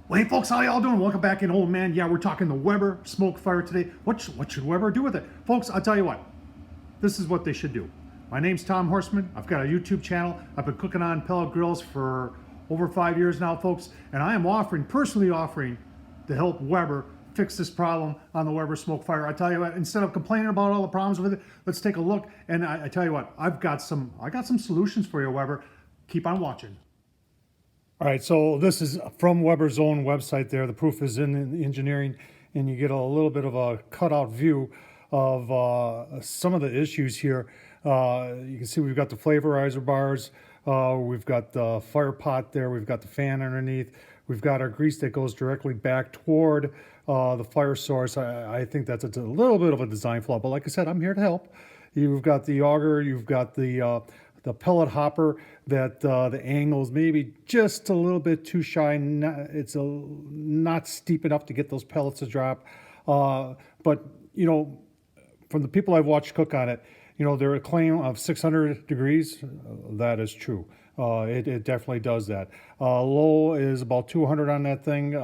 Well, hey folks, how y'all doing? Welcome back in, old man. Yeah, we're talking the Weber Smoke Fire today. What should Weber do with it? Folks, I'll tell you what. This is what they should do. My name's Tom Horseman. I've got a YouTube channel. I've been cooking on pellet grills for over 5 years now, folks. And I am personally offering to help Weber fix this problem on the Weber Smoke Fire. I tell you what, instead of complaining about all the problems with it, let's take a look. And I tell you what, I got some solutions for you, Weber. Keep on watching. All right, so this is from Weber's own website there. The proof is in the engineering, and you get a little bit of a cutout view of some of the issues here. You can see we've got the flavorizer bars, we've got the fire pot there, we've got the fan underneath, we've got our grease that goes directly back toward the fire source. I think that's a little bit of a design flaw, but like I said, I'm here to help. You've got the auger, you've got the pellet hopper that the angle's maybe just a little bit too shy. It's not steep enough to get those pellets to drop. But, you know, from the people I've watched cook on it, you know, their claim of 600 degrees, that is true. It definitely does that. Low is about 200 on that thing.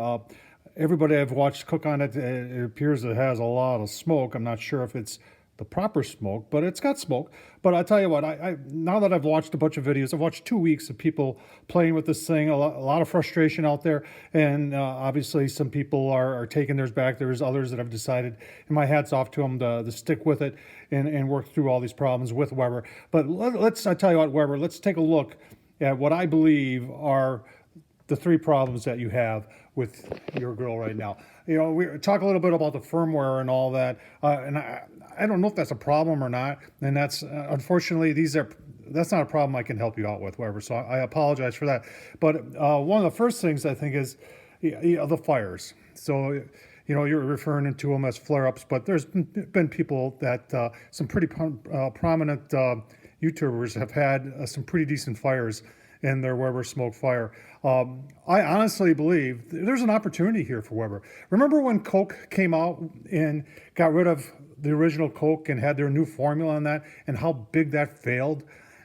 Everybody I've watched cook on it, it appears it has a lot of smoke. I'm not sure if it's the proper smoke, but it's got smoke. But I tell you what, I now that I've watched a bunch of videos, I've watched 2 weeks of people playing with this thing, a lot of frustration out there, and obviously some people are taking theirs back. There's others that have decided, and my hat's off to them, to stick with it and work through all these problems with Weber. But I tell you what, Weber, let's take a look at what I believe are the 3 problems that you have with your grill right now. You know, we talk a little bit about the firmware and all that, and I don't know if that's a problem or not. And that's unfortunately that's not a problem I can help you out with, Weber. So I apologize for that. But one of the first things I think is the fires. So you know, you're referring to them as flare-ups, but there's been people that some pretty prominent YouTubers have had some pretty decent fires in their Weber Smoke Fire. I honestly believe there's an opportunity here for Weber. Remember when Coke came out and got rid of the original Coke and had their new formula on that, and how big that failed?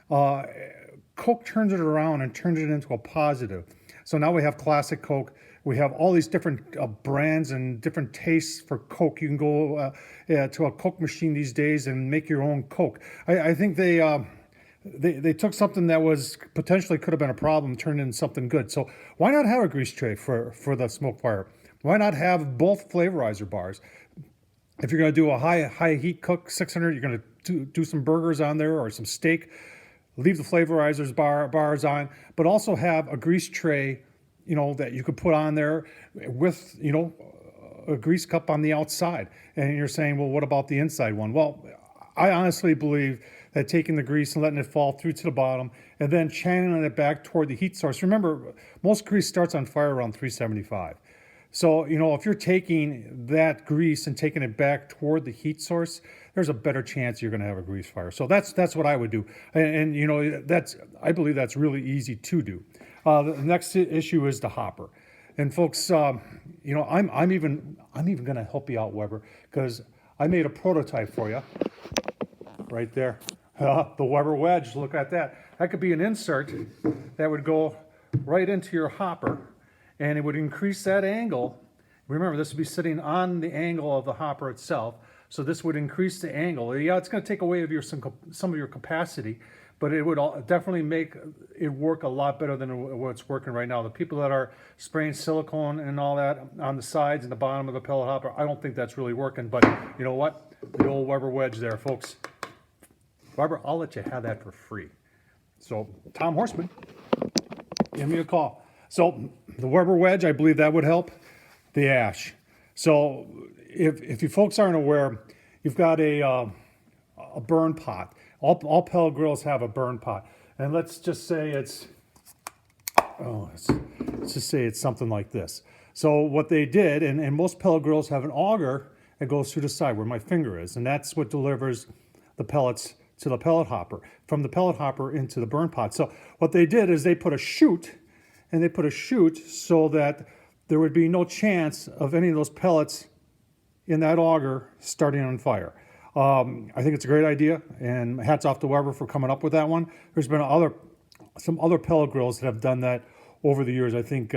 Coke turns it around and turns it into a positive. So now we have classic Coke. We have all these different brands and different tastes for Coke. You can go to a Coke machine these days and make your own Coke. I think they took something that was potentially could have been a problem, turned it into something good. So why not have a grease tray for the smoke fire? Why not have both flavorizer bars? If you're going to do a high heat cook, 600, you're going to do some burgers on there or some steak, leave the flavorizers bars on, but also have a grease tray, you know, that you could put on there with, you know, a grease cup on the outside. And you're saying, well, what about the inside one? Well, I honestly believe that taking the grease and letting it fall through to the bottom and then channeling it back toward the heat source. Remember, most grease starts on fire around 375. So, you know, if you're taking that grease and taking it back toward the heat source, there's a better chance you're going to have a grease fire. So that's what I would do. And you know, I believe that's really easy to do. The next issue is the hopper. And folks, you know, I'm even going to help you out, Weber, because I made a prototype for you right there. The Weber wedge, look at that. That could be an insert that would go right into your hopper, and it would increase that angle. Remember, this would be sitting on the angle of the hopper itself, so this would increase the angle. Yeah, it's going to take away some of your capacity, but it would definitely make it work a lot better than what's working right now. The people that are spraying silicone and all that on the sides and the bottom of the pellet hopper, I don't think that's really working, but you know what? The old Weber wedge there, folks. Weber, I'll let you have that for free. So, Tom Horseman, give me a call. So, the Weber wedge, I believe that would help. The ash. So, if you folks aren't aware, you've got a burn pot. All pellet grills have a burn pot. And let's just say let's just say it's something like this. So, what they did, and most pellet grills have an auger that goes through the side where my finger is, and that's what delivers the pellets to the pellet hopper, from the pellet hopper into the burn pot. So what they did is they put a chute, and they put a chute so that there would be no chance of any of those pellets in that auger starting on fire. I think it's a great idea, and hats off to Weber for coming up with that one. There's been some other pellet grills that have done that over the years. I think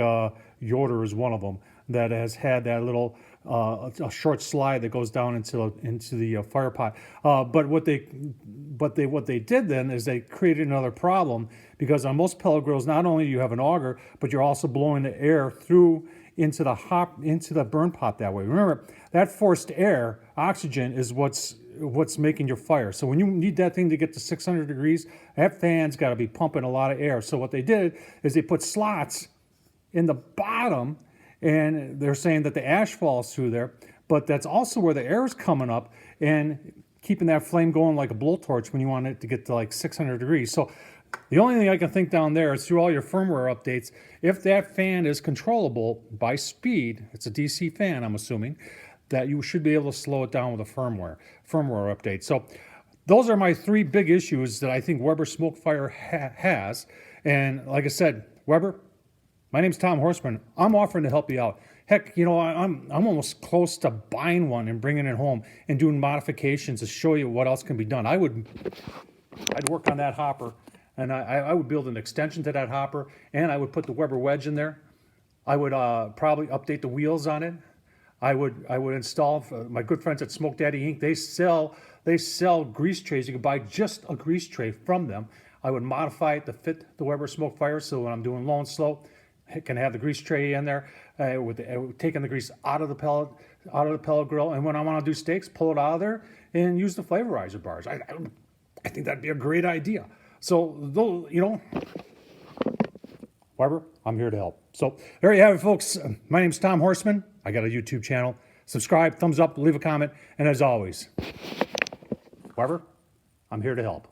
Yoder is one of them that has had that little a short slide that goes down into the fire pot. But what they did then is they created another problem, because on most pellet grills, not only do you have an auger, but you're also blowing the air through into the burn pot that way. Remember, that forced air, oxygen, is what's making your fire. So when you need that thing to get to 600 degrees, that fan's got to be pumping a lot of air. So what they did is they put slots in the bottom, and they're saying that the ash falls through there, but that's also where the air is coming up and keeping that flame going like a blowtorch when you want it to get to like 600 degrees. So the only thing I can think down there is, through all your firmware updates, if that fan is controllable by speed, it's a DC fan, I'm assuming, that you should be able to slow it down with a firmware update. So those are my 3 big issues that I think Weber Smoke Fire has. And like I said, Weber, my name's Tom Horseman. I'm offering to help you out. Heck, you know, I'm almost close to buying one and bringing it home and doing modifications to show you what else can be done. I'd work on that hopper, and I would build an extension to that hopper, and I would put the Weber wedge in there. I would probably update the wheels on it. I would install, my good friends at Smoke Daddy Inc., they sell grease trays. You can buy just a grease tray from them. I would modify it to fit the Weber Smoke Fire, so when I'm doing low and slow, it can have the grease tray in there, taking the grease out of the pellet grill, and when I want to do steaks, pull it out of there and use the flavorizer bars. I think that'd be a great idea. So, you know, Weber, I'm here to help. So there you have it, folks. My name's Tom Horseman. I got a YouTube channel. Subscribe, thumbs up, leave a comment, and as always, Weber, I'm here to help.